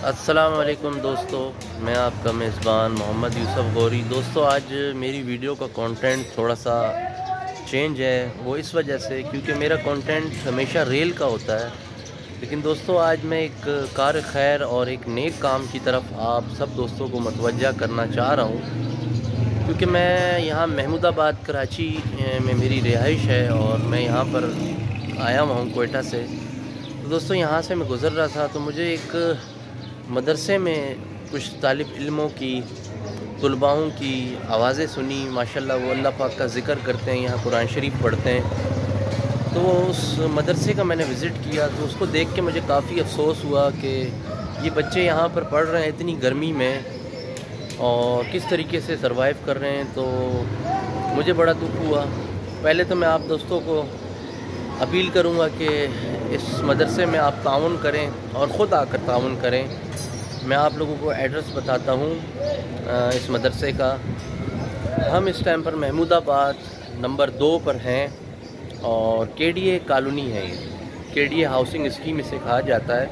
अस्सलाम वालेकुम दोस्तों, मैं आपका मेज़बान मोहम्मद यूसुफ गौरी। दोस्तों, आज मेरी वीडियो का कंटेंट थोड़ा सा चेंज है। वो इस वजह से क्योंकि मेरा कंटेंट हमेशा रेल का होता है। लेकिन दोस्तों, आज मैं एक कार खैर और एक नेक काम की तरफ आप सब दोस्तों को मतवज्जा करना चाह रहा हूँ, क्योंकि मैं यहाँ महमूदाबाद कराची में मेरी रिहाइश है और मैं यहाँ पर आया हुआ हूँ कोयटा से। तो दोस्तों, यहाँ से मैं गुज़र रहा था तो मुझे एक मदरसे में कुछ तालिब इल्मों की, तुलबाओं की आवाज़ें सुनी। माशाल्लाह वो अल्लाह पाक का ज़िक्र करते हैं, यहाँ कुरान शरीफ पढ़ते हैं। तो उस मदरसे का मैंने विज़िट किया तो उसको देख के मुझे काफ़ी अफसोस हुआ कि ये बच्चे यहाँ पर पढ़ रहे हैं इतनी गर्मी में और किस तरीके से सरवाइव कर रहे हैं। तो मुझे बड़ा दुख हुआ। पहले तो मैं आप दोस्तों को अपील करूँगा कि इस मदरसे में आप ताउन करें और ख़ुद आकर ताउन करें। मैं आप लोगों को एड्रेस बताता हूँ इस मदरसे का। हम इस टाइम पर महमूदाबाद नंबर 2 पर हैं और केडीए कॉलोनी है। ये केडीए हाउसिंग स्कीम इसे कहा जाता है।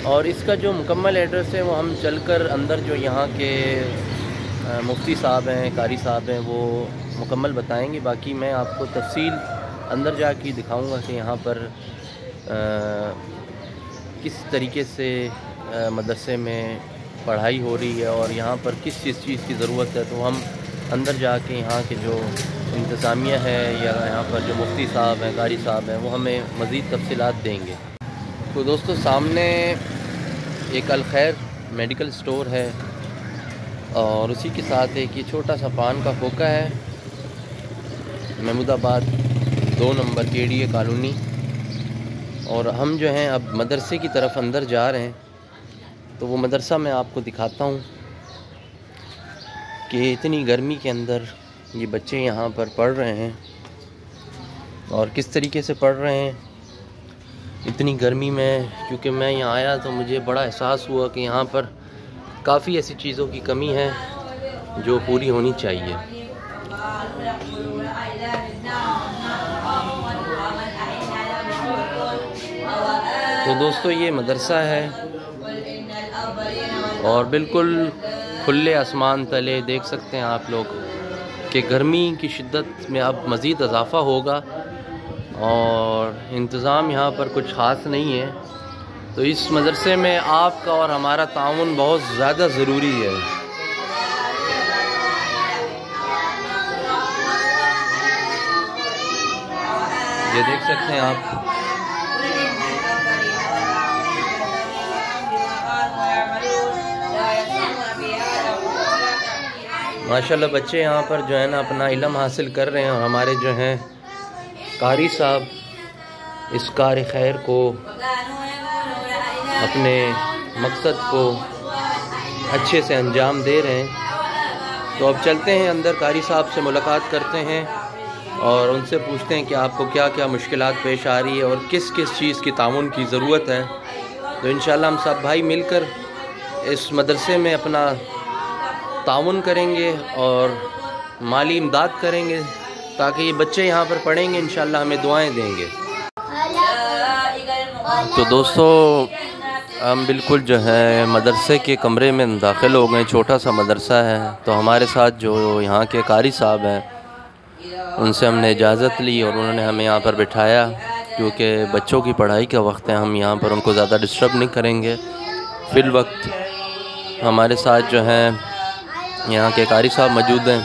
और इसका जो मुकम्मल एड्रेस है वो हम चलकर अंदर जो यहाँ के मुफ्ती साहब हैं, कारी साहब हैं, वो मुकम्मल बताएंगे। बाकी मैं आपको तफसील अंदर जाके दिखाऊंगा कि यहाँ पर किस तरीके से मदरसे में पढ़ाई हो रही है और यहाँ पर किस चीज़ की ज़रूरत है। तो हम अंदर जाके यहाँ के जो इंतज़ामिया है या यहाँ पर जो मुफ्ती साहब हैं, कारी साहब हैं, वो हमें मज़ीद तफसीलात देंगे। तो दोस्तों, सामने एक अल खैर मेडिकल स्टोर है और उसी के साथ एक ये छोटा सा पान का खोखा है। Mahmudabad 2 number KDA colony. और हम जो हैं अब मदरसे की तरफ अंदर जा रहे हैं। तो वो मदरसा मैं आपको दिखाता हूँ कि इतनी गर्मी के अंदर ये बच्चे यहाँ पर पढ़ रहे हैं और किस तरीके से पढ़ रहे हैं इतनी गर्मी में। क्योंकि मैं यहाँ आया तो मुझे बड़ा एहसास हुआ कि यहाँ पर काफ़ी ऐसी चीज़ों की कमी है जो पूरी होनी चाहिए। तो दोस्तों, ये मदरसा है और बिल्कुल खुले आसमान तले देख सकते हैं आप लोग कि गर्मी की शिद्दत में अब मज़ीद इजाफ़ा होगा और इंतज़ाम यहाँ पर कुछ ख़ास नहीं है। तो इस मदरसे में आपका और हमारा ताउन बहुत ज़्यादा ज़रूरी है। ये देख सकते हैं आप। माशाल्लाह बच्चे यहाँ पर जो है ना अपना इल्म हासिल कर रहे हैं और हमारे जो हैं कारी साहब इस कार खैर को, अपने मकसद को अच्छे से अंजाम दे रहे हैं। तो अब चलते हैं अंदर, कारी साहब से मुलाकात करते हैं और उनसे पूछते हैं कि आपको क्या क्या मुश्किलात पेश आ रही है और किस किस चीज़ की ताउन की ज़रूरत है। तो इंशाल्लाह हम सब भाई मिलकर इस मदरसे में अपना ताउन करेंगे और माली इमदाद करेंगे ताकि ये बच्चे यहाँ पर पढ़ेंगे, इंशाल्लाह हमें दुआएं देंगे। तो दोस्तों, हम बिल्कुल जो है मदरसे के कमरे में दाखिल हो गए। छोटा सा मदरसा है। तो हमारे साथ जो यहाँ के कारी साहब हैं उनसे हमने इजाज़त ली और उन्होंने हमें यहाँ पर बिठाया, क्योंकि बच्चों की पढ़ाई का वक्त है। हम यहाँ पर उनको ज़्यादा डिस्टर्ब नहीं करेंगे। फिल वक्त हमारे साथ जो हैं यहाँ के कारी साहब मौजूद हैं,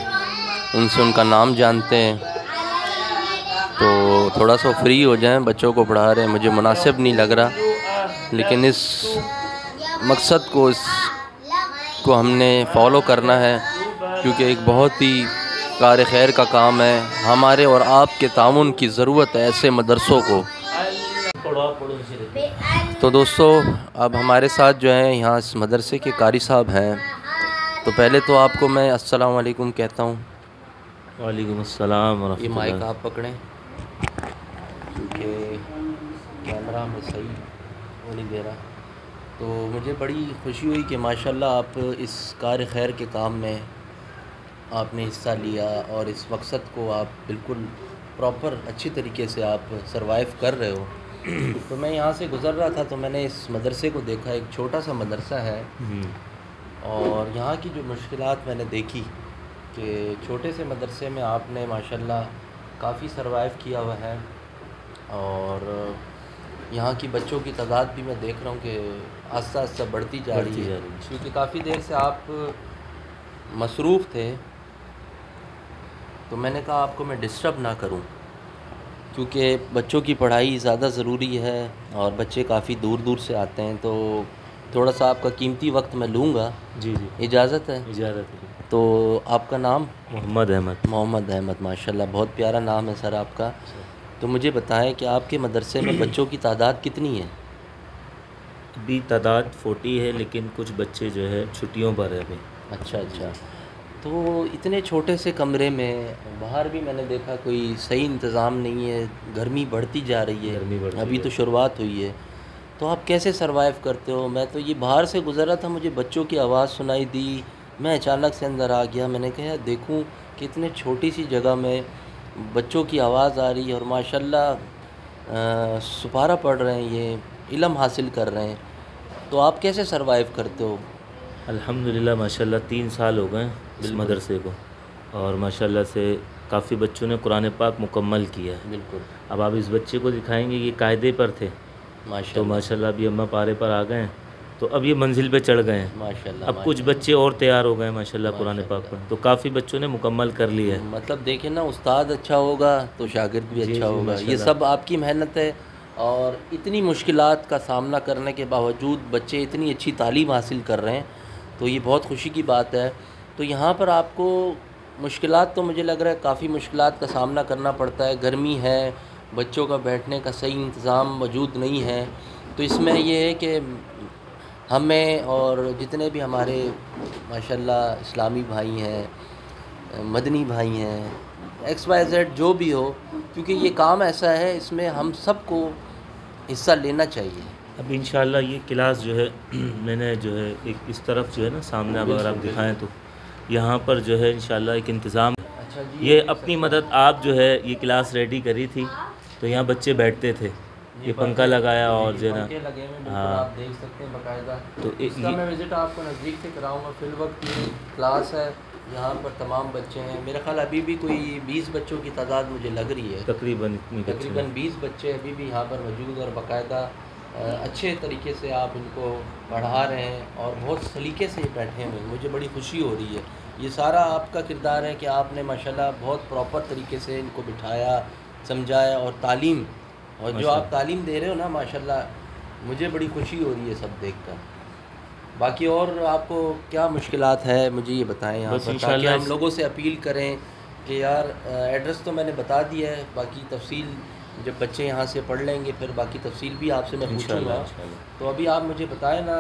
उनसे उनका नाम जानते हैं। तो थोड़ा सा फ्री हो जाएं, बच्चों को पढ़ा रहे हैं, मुझे मुनासिब नहीं लग रहा। लेकिन इस मकसद को इसको हमने फॉलो करना है, क्योंकि एक बहुत ही कार खैर का काम है। हमारे और आपके ताउन की ज़रूरत है ऐसे मदरसों को। तो दोस्तों, अब हमारे साथ जो है यहाँ इस मदरसे के कारी साहब हैं। तो पहले तो आपको मैं अस्सलाम वालेकुम कहता हूँ। वालेकुम अस्सलाम व ये माइक आप पकड़ें क्योंकि कैमरा में सही हो नहीं दे रहा। तो मुझे बड़ी खुशी हुई कि माशाल्लाह आप इस कार खैर के काम में आपने हिस्सा लिया और इस मकसद को आप बिल्कुल प्रॉपर अच्छी तरीके से आप सरवाइव कर रहे हो। तो मैं यहाँ से गुज़र रहा था तो मैंने इस मदरसे को देखा। एक छोटा सा मदरसा है और यहाँ की जो मुश्किलात मैंने देखी कि छोटे से मदरसे में आपने माशाल्लाह काफ़ी सरवाइव किया हुआ है। और यहाँ की बच्चों की तादाद भी मैं देख रहा हूँ कि आस्ता आस्ता बढ़ती जा रही है, क्योंकि काफ़ी देर से आप मसरूफ़ थे। तो मैंने कहा आपको मैं डिस्टर्ब ना करूं, क्योंकि बच्चों की पढ़ाई ज़्यादा ज़रूरी है और बच्चे काफ़ी दूर दूर से आते हैं। तो थोड़ा सा आपका कीमती वक्त मैं लूँगा। जी जी, इजाज़त है? इजाज़त है। तो आपका नाम? मोहम्मद अहमद। मोहम्मद अहमद, माशाल्लाह बहुत प्यारा नाम है सर आपका। तो मुझे बताएं कि आपके मदरसे में बच्चों की तादाद कितनी है? अभी तादाद 40 है, लेकिन कुछ बच्चे जो है छुट्टियों पर है अभी। अच्छा अच्छा। तो इतने छोटे से कमरे में बाहर भी मैंने देखा कोई सही इंतज़ाम नहीं है, गर्मी बढ़ती जा रही है, अभी तो शुरुआत हुई है। तो आप कैसे सरवाइव करते हो? मैं तो ये बाहर से गुज़रा था, मुझे बच्चों की आवाज़ सुनाई दी, मैं अचानक से अंदर आ गया। मैंने कहा देखूं कि इतने छोटी सी जगह में बच्चों की आवाज़ आ रही है और माशाल्लाह सुपारा पढ़ रहे हैं, ये इल्म हासिल कर रहे हैं। तो आप कैसे सरवाइव करते हो? अल्हम्दुलिल्लाह माशाल्लाह 3 साल हो गए इस मदरसे को, और माशाल्लाह से काफ़ी बच्चों ने कुरान पाक मुकम्मल किया है। बिल्कुल। अब आप इस बच्चे को दिखाएंगे ये कायदे पर थे, तो माशाल्लाह अभी अम्मा पारे पर आ गए हैं, तो अब ये मंजिल पे चढ़ गए हैं माशाल्लाह। अब कुछ बच्चे और तैयार हो गए माशाल्लाह कुरान पाक पर, तो काफ़ी बच्चों ने मुकम्मल कर लिया है। मतलब देखें ना, उस्ताद अच्छा होगा तो शागिर्द भी अच्छा होगा। ये सब आपकी मेहनत है और इतनी मुश्किलात का सामना करने के बावजूद बच्चे इतनी अच्छी तालीम हासिल कर रहे हैं, तो ये बहुत खुशी की बात है। तो यहाँ पर आपको मुश्किलात तो मुझे लग रहा है काफ़ी मुश्किलात का सामना करना पड़ता है। गर्मी है, बच्चों का बैठने का सही इंतज़ाम मौजूद नहीं है। तो इसमें ये है कि हमें और जितने भी हमारे माशाल्लाह इस्लामी भाई हैं, मदनी भाई हैं, XYZ जो भी हो, क्योंकि ये काम ऐसा है इसमें हम सबको हिस्सा लेना चाहिए। अब इंशाल्लाह ये क्लास जो है मैंने जो है एक इस तरफ जो है ना सामने, अब अगर आप दिखाएं तो यहाँ पर जो है इंशाल्लाह एक इंतज़ाम। अच्छा जी, ये अपनी मदद आप जो है ये क्लास रेडी करी थी, तो यहाँ बच्चे बैठते थे, ये पंखा लगाया और जो है ना, हाँ आप देख सकते हैं बाकायदा। तो इसका मैं विज़िट आपको नज़दीक से कराऊंगा। फिल वक्त ये क्लास है, यहाँ पर तमाम बच्चे हैं। मेरा ख्याल अभी भी कोई 20 बच्चों की तादाद मुझे लग रही है, तकरीबन 20 बच्चे अभी भी यहाँ पर मौजूद और बाकायदा अच्छे तरीके से आप इनको पढ़ा रहे हैं और बहुत सलीके से बैठे हुए हैं। मुझे बड़ी खुशी हो रही है। ये सारा आपका किरदार है कि आपने माशाल्लाह बहुत प्रॉपर तरीके से इनको बिठाया, समझाया और तालीम, और जो आप तालीम दे रहे हो ना माशाल्लाह, मुझे बड़ी खुशी हो रही है सब देखकर। बाकी और आपको क्या मुश्किलात है मुझे ये बताएं यहाँ पर, ताकि हम लोगों से अपील करें कि यार एड्रेस तो मैंने बता दिया है, बाकी तफसील जब बच्चे यहाँ से पढ़ लेंगे फिर बाकी तफसील भी आपसे मैं पूछूंगा। तो अभी आप मुझे बताएं ना,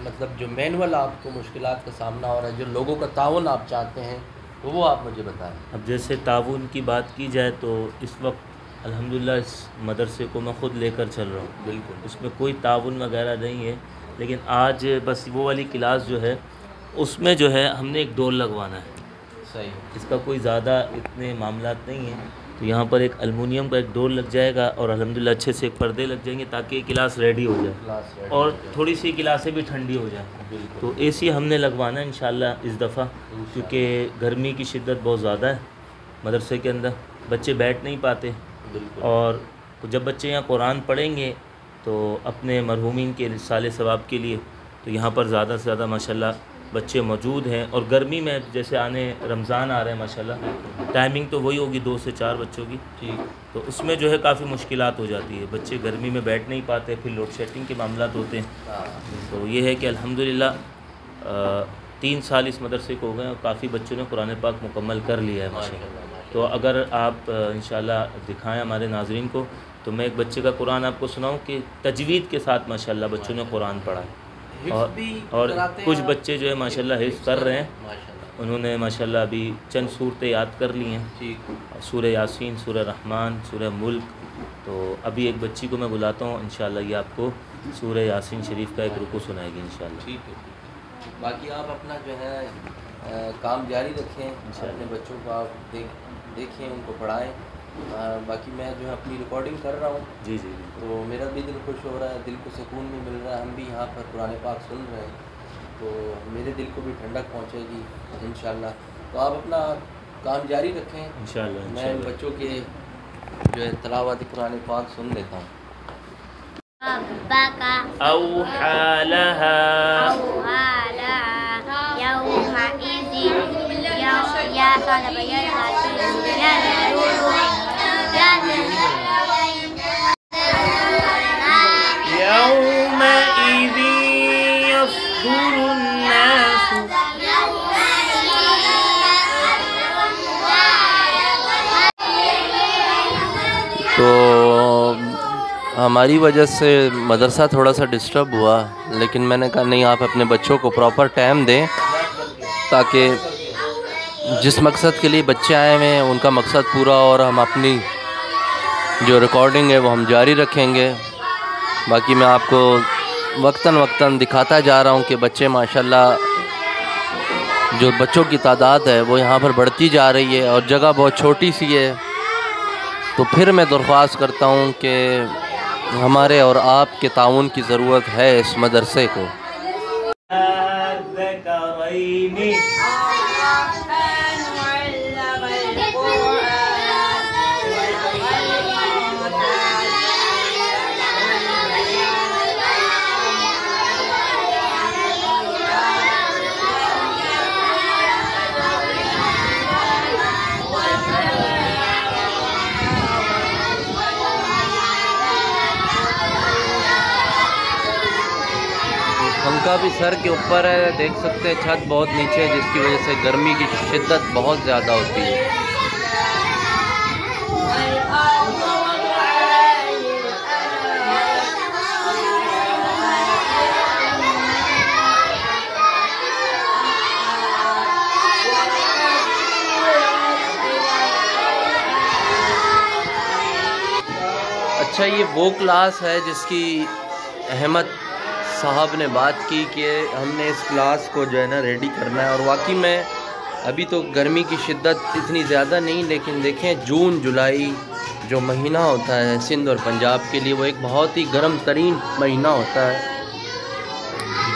मतलब जो मैनुअल आपको मुश्किलात का सामना हो रहा है, जो लोगों का ताउन आप चाहते हैं, तो वो आप मुझे बताएं। अब जैसे ताउन की बात की जाए तो इस वक्त अल्हम्दुलिल्लाह इस मदरसे को मैं ख़ुद लेकर चल रहा हूँ। बिल्कुल, उसमें कोई ताउन वगैरह नहीं है, लेकिन आज बस वो वाली क्लास जो है उसमें जो है हमने एक डोर लगवाना है। सही, इसका कोई ज़्यादा इतने मामलात नहीं है। तो यहाँ पर एक अलमुनियम का एक डोर लग जाएगा और अल्हम्दुलिल्लाह अच्छे से एक पर्दे लग जाएंगे, ताकि क्लास रेडी हो जाए और थोड़ी सी क्लासें भी ठंडी हो जाए। तो AC हमने लगवाना है इंशाल्लाह इस दफ़ा, क्योंकि गर्मी की शिद्दत बहुत ज़्यादा है मदरसे के अंदर, बच्चे बैठ नहीं पाते। और जब बच्चे यहाँ कुरान पढ़ेंगे तो अपने मरहूमीन के रिसाले सवाब के लिए तो यहाँ पर ज़्यादा से ज़्यादा माशाल्लाह बच्चे मौजूद हैं। और गर्मी में जैसे आने रमज़ान आ रहे हैं माशाल्लाह, टाइमिंग तो वही होगी 2 से 4 बच्चों की, ठीक। तो उसमें जो है काफ़ी मुश्किलात हो जाती है, बच्चे गर्मी में बैठ नहीं पाते, फिर लोड शेडिंग के मामलात होते हैं। तो ये है कि अल्हम्दुलिल्लाह 3 साल इस मदरसे को हो गए और काफ़ी बच्चों ने कुरान पाक मुकम्मल कर लिया है माशाल्लाह। तो अगर आप इंशाल्लाह दिखाएं हमारे नाज़रीन को, तो मैं एक बच्चे का कुरान आपको सुनाऊं कि तजवीद के साथ माशाल्लाह बच्चों ने कुरान पढ़ा है। और कुछ बच्चे जो है माशाल्लाह हिफ्ज़ कर रहे हैं, उन्होंने माशाल्लाह अभी चंद सूरतें याद कर ली हैं, सूरह यासीन, सूरह रहमान, सूरह मुल्क। तो अभी एक बच्ची को मैं बुलाता हूँ, इंशाल्लाह ये आपको सूरह यासीन शरीफ का एक रुकू सुनाएगी इंशाल्लाह। ठीक है। बाकी आप अपना जो है काम जारी रखें, अपने बच्चों को आप देखें, उनको पढ़ाएं बाकी मैं जो है अपनी रिकॉर्डिंग कर रहा हूँ। जी जी जी। तो मेरा भी दिल खुश हो रहा है, दिल को सुकून भी मिल रहा है। हम भी यहाँ पर कुरान पाक सुन रहे हैं, तो मेरे दिल को भी ठंडक पहुँचेगी इंशाल्लाह। तो आप अपना काम जारी रखें इंशाल्लाह। मैं इन बच्चों के जो है तिलावत कुरान पाक सुन लेता हूँ। तो हमारी वजह से मदरसा थोड़ा सा डिस्टर्ब हुआ, लेकिन मैंने कहा नहीं, आप अपने बच्चों को प्रॉपर टाइम दें, ताकि जिस मकसद के लिए बच्चे आए हुए हैं उनका मकसद पूरा, और हम अपनी जो रिकॉर्डिंग है वो हम जारी रखेंगे। बाकी मैं आपको वक्तन वक्तन दिखाता जा रहा हूँ कि बच्चे माशाल्लाह, जो बच्चों की तादाद है वो यहाँ पर बढ़ती जा रही है और जगह बहुत छोटी सी है। तो फिर मैं दरख्वास्त करता हूँ कि हमारे और आपके ताउन की ज़रूरत है इस मदरसे को। पंखा भी सर के ऊपर है, देख सकते हैं छत बहुत नीचे है, जिसकी वजह से गर्मी की शिद्दत बहुत ज़्यादा होती है। अच्छा, ये वो क्लास है जिसकी अहमद साहब ने बात की कि हमने इस क्लास को जो है ना रेडी करना है। और वाकई में अभी तो गर्मी की शिद्दत इतनी ज़्यादा नहीं, लेकिन देखें जून जुलाई जो महीना होता है सिंध और पंजाब के लिए, वो एक बहुत ही गर्म तरीन महीना होता है।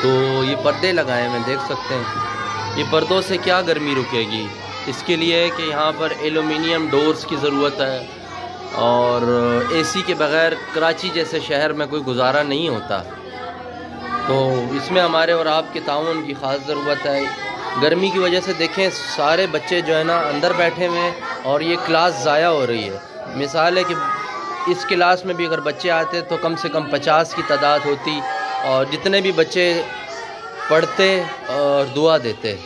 तो ये पर्दे लगाए हुए देख सकते हैं, ये पर्दों से क्या गर्मी रुकेगी, इसके लिए कि यहाँ पर एलुमिनियम डोर्स की ज़रूरत है, और एसी के बग़ैर कराची जैसे शहर में कोई गुजारा नहीं होता। तो इसमें हमारे और आपके ताउन की ख़ास ज़रूरत है। गर्मी की वजह से देखें सारे बच्चे जो है ना अंदर बैठे हुए हैं और ये क्लास ज़ाया हो रही है। मिसाल है कि इस क्लास में भी अगर बच्चे आते तो कम से कम 50 की तादाद होती, और जितने भी बच्चे पढ़ते और दुआ देते।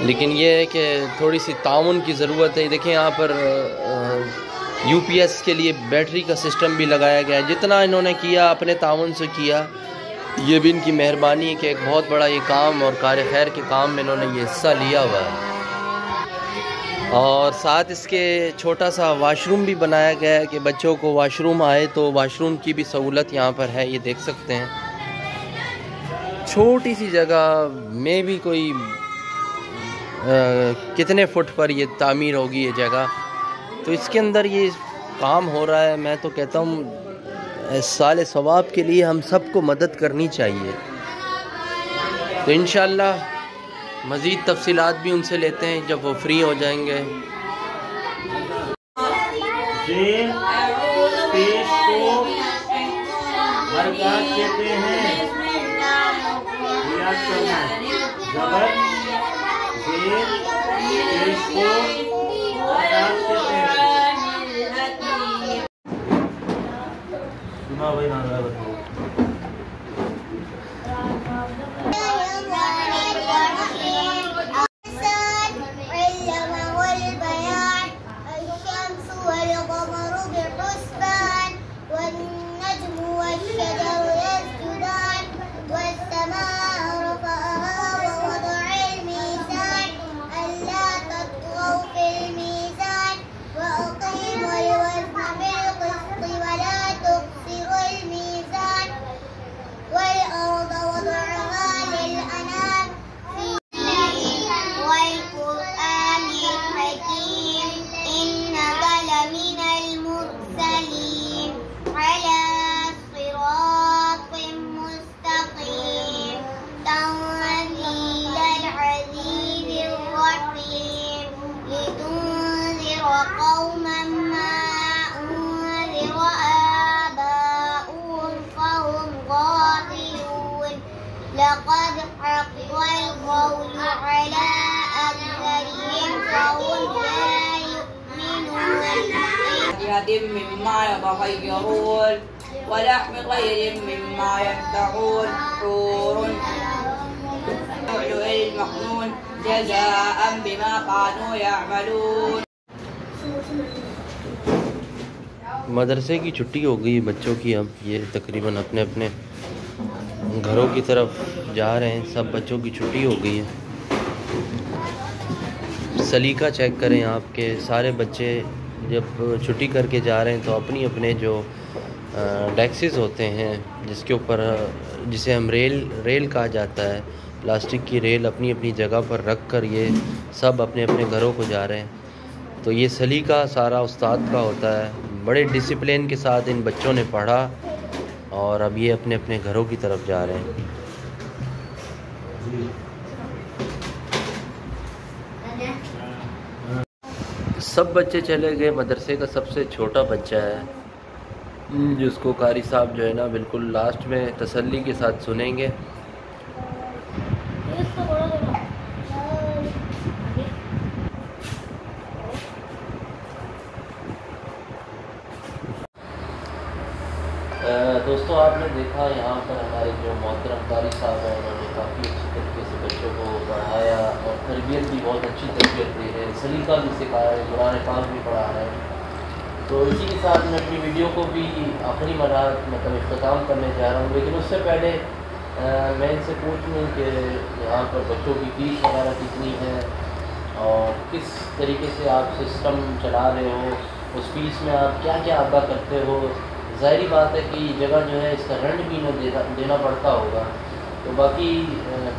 लेकिन ये है कि थोड़ी सी ताउन की ज़रूरत है। देखें यहाँ पर UPS के लिए बैटरी का सिस्टम भी लगाया गया है। जितना इन्होंने किया अपने ताउन से किया, ये भी इनकी मेहरबानी है कि एक बहुत बड़ा ये काम और कार खैर के काम में इन्होंने ये हिस्सा लिया हुआ है। और साथ इसके छोटा सा वाशरूम भी बनाया गया है कि बच्चों को वॉशरूम आए तो वॉशरूम की भी सहूलत यहाँ पर है। ये देख सकते हैं छोटी सी जगह में भी कोई कितने फुट पर ये तामीर होगी ये जगह, तो इसके अंदर ये काम हो रहा है। मैं तो कहता हूँ साले सवाब के लिए हम सबको मदद करनी चाहिए। तो इंशाअल्लाह मज़ीद तफसीलात भी उनसे लेते हैं जब वो फ्री हो जाएंगे। पेश को बरकत कहते हैं, याद करना जबर पेश को बरकत कहते हैं। सुना भाई ना बताओ। लक़द हक़्क़ल क़ौलु अला अक्सरिहिम फ़हुम ला युमिनून मिम्मा यतख़य्यरून वलहमि तयरिन मिम्मा यफ्तहून हूरुन लु'लु'ल मख़नून जज़ाअन बिमा कानू यअमलून। मदरसे की छुट्टी हो गई बच्चों की। अब ये तकरीबन अपने अपने घरों की तरफ जा रहे हैं। सब बच्चों की छुट्टी हो गई है। सलीका चेक करें, आपके सारे बच्चे जब छुट्टी करके जा रहे हैं तो अपनी अपने जो डेस्क्स होते हैं जिसके ऊपर जिसे हम रेल कहा जाता है, प्लास्टिक की रेल अपनी अपनी जगह पर रख कर ये सब अपने अपने घरों को जा रहे हैं। तो ये सलीका सारा उस्ताद का होता है। बड़े डिसिप्लिन के साथ इन बच्चों ने पढ़ा और अब ये अपने अपने घरों की तरफ जा रहे हैं। सब बच्चे चले गए। मदरसे का सबसे छोटा बच्चा है जिसको कारी साहब जो है ना बिल्कुल लास्ट में तसल्ली के साथ सुनेंगे। दोस्तों, आपने देखा यहाँ पर हमारे जो मोहतरम कारी साहब हैं उन्होंने काफ़ी अच्छी तरीके से बच्चों को पढ़ाया और तरबियत भी बहुत अच्छी तरबियत दे रहे हैं, सलीका भी सिखा रहे हैं, कुरान पाक भी पढ़ा रहे हैं। तो इसी के साथ मैं अपनी वीडियो को भी आखिरी मरहला मतलब इख्तिताम करने जा रहा हूँ। लेकिन उससे पहले मैं इनसे पूछ लूँ कि यहाँ पर बच्चों की फ़ीस वगैरह कितनी है और किस तरीके से आप सिस्टम चला रहे हो, उस फीस में आप क्या क्या अदा करते हो। ज़ाहिरी बात है कि जगह जो है इसका रेंट भी देना पड़ता होगा। तो बाकी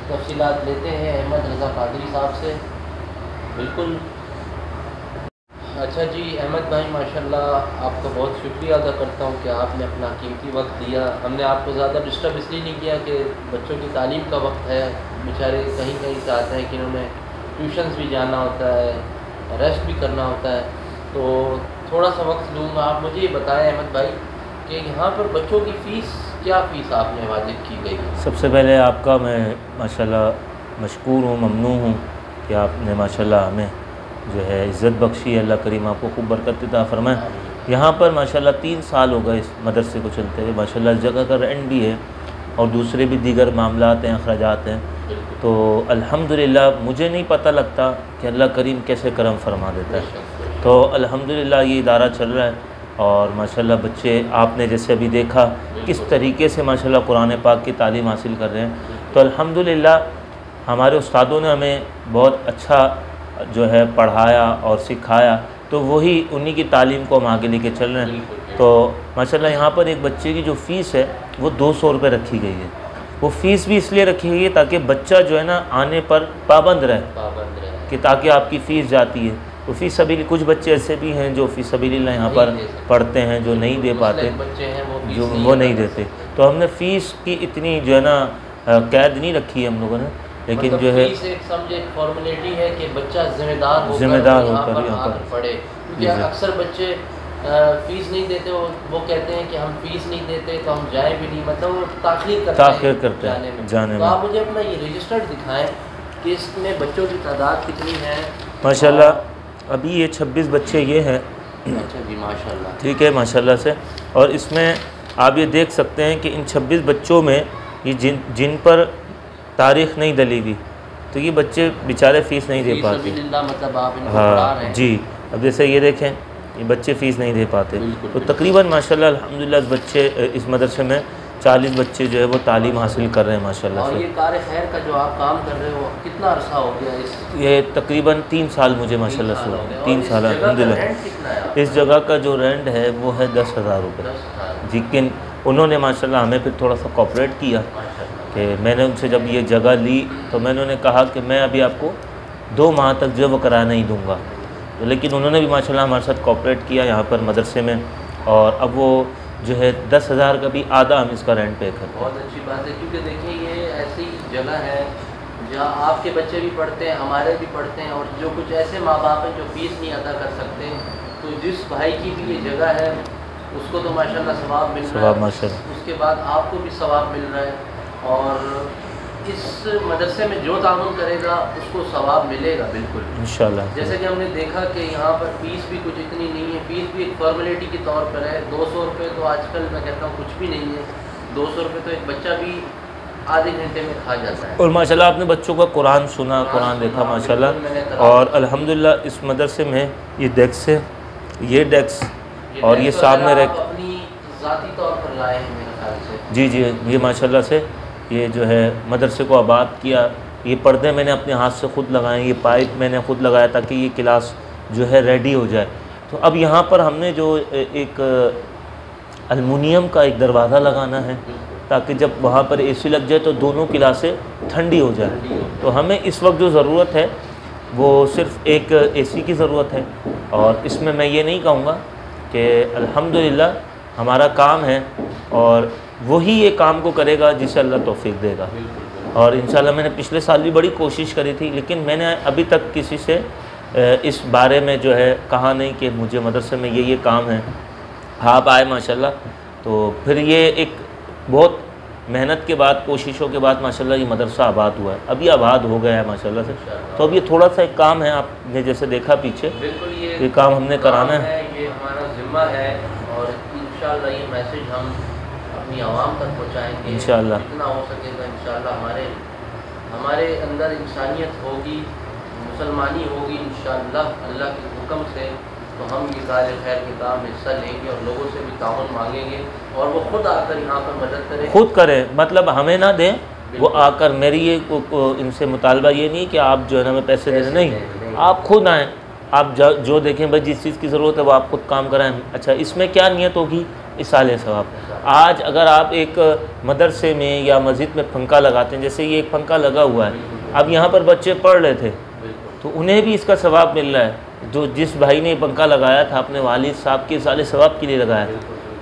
तफसीलात लेते हैं अहमद रज़ा कादरी साहब से। बिल्कुल। अच्छा जी अहमद भाई, माशाल्लाह आपका बहुत शुक्रिया अदा करता हूँ कि आपने अपना कीमती वक्त दिया। हमने आपको ज़्यादा डिस्टर्ब इसलिए नहीं किया कि बच्चों की तालीम का वक्त है, बेचारे कहीं कहीं से आते हैं कि इन्होंने ट्यूशन्स भी जाना होता है, रेस्ट भी करना होता है। तो थोड़ा सा वक्त लूँगा। आप मुझे ये बताएं अहमद भाई कि यहाँ पर बच्चों की फ़ीस क्या फ़ीस आपने वाजिब की गई? सबसे पहले आपका मैं माशाल्लाह मशकूर हूँ, ममनून हूँ कि आपने माशाल्लाह हमें जो है इज़्ज़त बख्शी। अल्लाह करीम आपको खूब बरकत अता फरमाए। यहाँ पर माशाल्लाह 3 साल हो गए इस मदरसे को चलते हुए। माशाल्लाह इस जगह का रेंट भी है और दूसरे भी दीगर मामलात हैं, अखराजात हैं। तो अल्हम्दुलिल्लाह मुझे नहीं पता लगता कि अल्लाह करीम कैसे करम फरमा देता है। तो अल्हम्दुलिल्लाह ये इदारा चल रहा है और माशाल्लाह बच्चे आपने जैसे अभी देखा किस तरीके से माशाल्लाह कुरान पाक की तालीम हासिल कर रहे हैं। तो अल्हम्दुलिल्लाह हमारे उस्तादों ने हमें बहुत अच्छा जो है पढ़ाया और सिखाया, तो वही उन्हीं की तालीम को हम आगे लेके चल रहे हैं। तो माशाल्लाह यहाँ पर एक बच्चे की जो फ़ीस है वो 200 रुपये रखी गई है। वो फ़ीस भी इसलिए रखी गई है ताकि बच्चा जो है ना आने पर पाबंद रहे कि ताकि आपकी फ़ीस जाती है। तो फ़ी सबील कुछ बच्चे ऐसे भी हैं जो फ़ी सबीलिल्लाह यहाँ पर पढ़ते हैं, जो नहीं दे पाते, जो वो नहीं देते। तो हमने फ़ीस की इतनी जो है ना कैद नहीं रखी है हम लोगों ने, लेकिन मतलब जो है समझे फॉर्मेलिटी है कि बच्चा जिम्मेदार होकर यहाँ पर पढ़े। क्योंकि अक्सर बच्चे फ़ीस नहीं देते, वो कहते हैं कि हम फ़ीस नहीं देते तो हम जाए भी नहीं, मतलब वो ताख़ीर करते हैं जाने में। तो आप मुझे अपना ये रजिस्टर्ड दिखाएँ कि इसमें बच्चों की तादाद कितनी है। माशाल्लाह अभी ये 26 बच्चे ये हैं। अच्छा जी माशाल्लाह। ठीक है माशाल्लाह से। और इसमें आप ये देख सकते हैं कि इन 26 बच्चों में ये जिन पर तारीख़ नहीं डली हुई, तो ये बच्चे बेचारे फ़ीस नहीं दे पाते। मतलब आप इनको हाँ पढ़ा रहे हैं। जी। अब जैसे ये देखें ये बच्चे फ़ीस नहीं दे पाते। तो तकरीबन माशाल्लाह अल्हम्दुलिल्लाह बच्चे इस मदरसे में 40 बच्चे जो है वो तालीम हासिल कर रहे हैं माशाल्लाह से। और ये कार खैर का जो आप काम कर रहे हो कितना अरसा हो गया? ये तकरीबन 3 साल मुझे माशाल्लाह से 3 साल अल्हम्दुलिल्लाह। इस जगह का जो रेंट है वो है 10,000 रुपये। लेकिन उन्होंने माशाल्लाह हमें फिर थोड़ा सा कोऑपरेट किया कि मैंने उनसे जब ये जगह ली तो मैंने उन्हें कहा कि मैं अभी आपको 2 माह तक जो वो किराया नहीं दूँगा। तो लेकिन उन्होंने भी माशाल्लाह हमारे साथ कोऑपरेट किया यहाँ पर मदरसे में, और अब वो जो है 10,000 का भी आधा हम इसका रेंट पे करते हैं। बहुत अच्छी बात है, क्योंकि देखिए ये ऐसी जगह है जहाँ आपके बच्चे भी पढ़ते हैं, हमारे भी पढ़ते हैं, और जो कुछ ऐसे माँ बाप हैं जो फ़ीस नहीं अदा कर सकते, तो जिस भाई की भी ये जगह है उसको तो माशाल्लाह सवाब मिल रहा है, उसके बाद आपको भी सवाब मिल रहा है। और इस मदरसे में जो ताउन करेगा उसको सवाब मिलेगा बिल्कुल इंशाल्लाह। जैसे कि हमने देखा कि यहाँ पर फ़ीस भी कुछ इतनी नहीं है, फ़ीस भी एक फॉर्मेलिटी के तौर पर है। 200 रुपये तो आजकल मैं कहता हूँ कुछ भी नहीं है। 200 रुपये तो एक बच्चा भी आधे घंटे में खा जाता है। और माशाल्लाह आपने बच्चों का कुरान सुना, कुरान देखा माशाल्लाह। और अल्हम्दुलिल्लाह इस मदरसे में ये डेस्क है, ये डेस्क और ये सामने रख अपनी ज़ाती तौर पर लाए हैं मेरे ख्याल से। जी जी, ये माशाल्लाह से ये जो है मदरसे को आबाद किया। ये पर्दे मैंने अपने हाथ से ख़ुद लगाए, ये पाइप मैंने ख़ुद लगाया ताकि ये क्लास जो है रेडी हो जाए। तो अब यहाँ पर हमने जो एक अलमुनियम का एक दरवाज़ा लगाना है ताकि जब वहाँ पर एसी लग जाए तो दोनों क्लासें ठंडी हो जाए। तो हमें इस वक्त जो ज़रूरत है वो सिर्फ़ एक एसी की ज़रूरत है। और इसमें मैं ये नहीं कहूँगा कि अल्हम्दुलिल्लाह हमारा काम है और वही ये काम को करेगा जिसे अल्लाह तौफीक देगा। और इंशाल्लाह मैंने पिछले साल भी बड़ी कोशिश करी थी, लेकिन मैंने अभी तक किसी से इस बारे में जो है कहा नहीं कि मुझे मदरसे में ये काम है। आप आए माशाल्लाह, तो फिर ये एक बहुत मेहनत के बाद, कोशिशों के बाद माशाल्लाह ये मदरसा आबाद हुआ है। अभी आबाद हो गया है माशाल्लाह से। तो अब ये थोड़ा सा एक काम है, आपने जैसे देखा पीछे, बिल्कुल ये काम हमने कराना है। ये हमारा ज़िम्मा है और इंशाल्लाह ये मैसेज हम अपनी आवाम तक पहुँचाएँगे इंशाल्लाह। जितना हो सकेगा इंशाल्लाह। हमारे अंदर इंसानियत होगी, मुसलमानी होगी इंशाल्लाह अल्लाह के हुक्म से, तो हम ये कार्य खैर के काम में हिस्सा लेंगे और लोगों से भी ताउन मांगेंगे और वो खुद आकर यहाँ पर मदद करें। खुद करें, मतलब हमें ना दें, वो आकर। मेरी ये इनसे मुतालबा ये नहीं कि आप जो है ना हमें पैसे दे दें, नहीं, आप खुद आएँ। आप जो देखें भाई जिस चीज़ की ज़रूरत है वो आप खुद काम कराएं। अच्छा, इसमें क्या नियत होगी? इसाले सवाब। आज अगर आप एक मदरसे में या मस्जिद में पंखा लगाते हैं, जैसे ये एक पंखा लगा हुआ है, अब यहाँ पर बच्चे पढ़ रहे थे तो उन्हें भी इसका सवाब मिल रहा है। जो जिस भाई ने पंखा लगाया था अपने वालिद साहब के इसाले सवाब के लिए लगाया।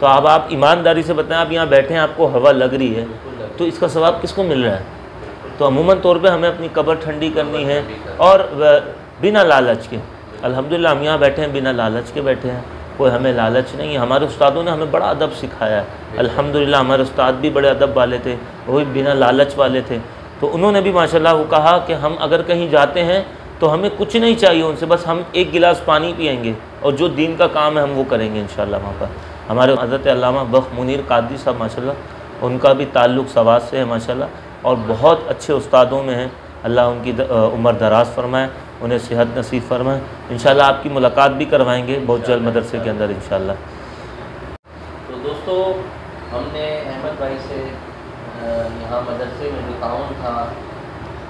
तो अब आप ईमानदारी से बताएं, आप यहाँ बैठे हैं, आपको हवा लग रही है, तो इसका सवाब किसको मिल रहा है? तो अमूमन तौर पे हमें अपनी कब्र ठंडी करनी है और बिना लालच के। अल्हम्दुलिल्लाह हम यहाँ बैठे हैं बिना लालच के बैठे हैं, कोई हमें लालच नहीं है। हमारे उस्तादों ने हमें बड़ा अदब सिखाया है अल्हम्दुलिल्लाह। हमारे उस्ताद भी बड़े अदब वाले थे, वो भी बिना लालच वाले थे। तो उन्होंने भी माशाल्लाह वो कहा कि हम अगर कहीं जाते हैं तो हमें कुछ नहीं चाहिए उनसे, बस हम एक गिलास पानी पिएंगे और जो दीन का काम है हम वो करेंगे इंशाल्लाह। वहाँ पर हमारे हज़रत अल्लामा बख्श मुनीर कादरी साहब माशाल्लाह, उनका भी ताल्लुक़ सवाद से है माशाल्लाह और बहुत अच्छे उस्तादों में हैं। अल्लाह उनकी उम्र दराज फरमाए, उन्हें सेहत नसीब फरमाए। इंशाल्लाह आपकी मुलाकात भी करवाएंगे बहुत जल्द मदरसे के अंदर इंशाल्लाह। तो दोस्तों, हमने अहमद भाई से यहाँ मदरसे में जो ताउन था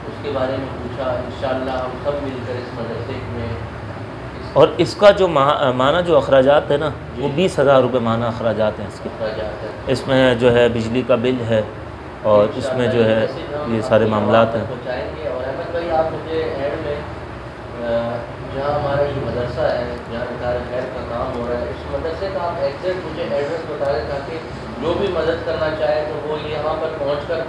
उसके बारे में पूछा। इंशाल्लाह हम सब मिलकर इस मदरसे में और इसका जो माना जो अखराजात है ना, वो 20,000 रुपये माना अखराजात हैं इसके। इसमें जो है बिजली का बिल है और इसमें जो है ये सारे मामलात हैं। पहुँचाएँगे। और अहमद भाई आप मुझे एड में जहाँ हमारा ये मदरसा है, जहाँ इदारा खैर का काम हो रहा है, इस मदरसे का आप एग्जैक्ट मुझे एड्रेस बता दें ताकि जो भी मदद करना चाहे तो वो यहाँ पर पहुँचकर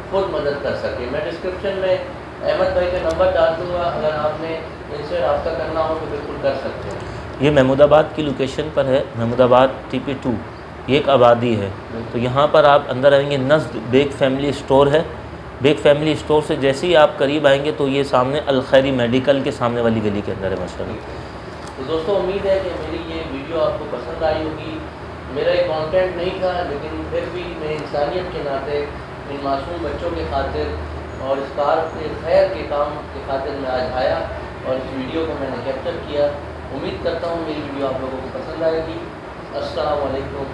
खुद मदद कर सके। मैं डिस्क्रिप्शन में अहमद भाई का नंबर डाल दूँगा, अगर आपने इनसे रब्ता करना हो तो बिल्कुल कर सकते हैं। ये महमूदाबाद की लोकेशन पर है, महमूदाबाद TP2, ये एक आबादी है। तो यहाँ पर आप अंदर आएंगे, नज़्द बेग फैमिली स्टोर है। बेग फैमिली स्टोर से जैसे ही आप करीब आएंगे तो ये सामने अल खैरी मेडिकल के सामने वाली गली के अंदर है माशाल्लाह। तो दोस्तों, उम्मीद है कि मेरी ये वीडियो आपको पसंद आई होगी। मेरा ये कंटेंट नहीं था, लेकिन फिर भी मैं इंसानियत के नाते इन मासूम बच्चों के खातिर और इस कार के खैर के काम के खातिर मैं आज आया और इस वीडियो को मैंने कैप्चर किया। उम्मीद करता हूँ मेरी वीडियो आप लोगों को पसंद आएगी। अस्सलाम वालेकुम।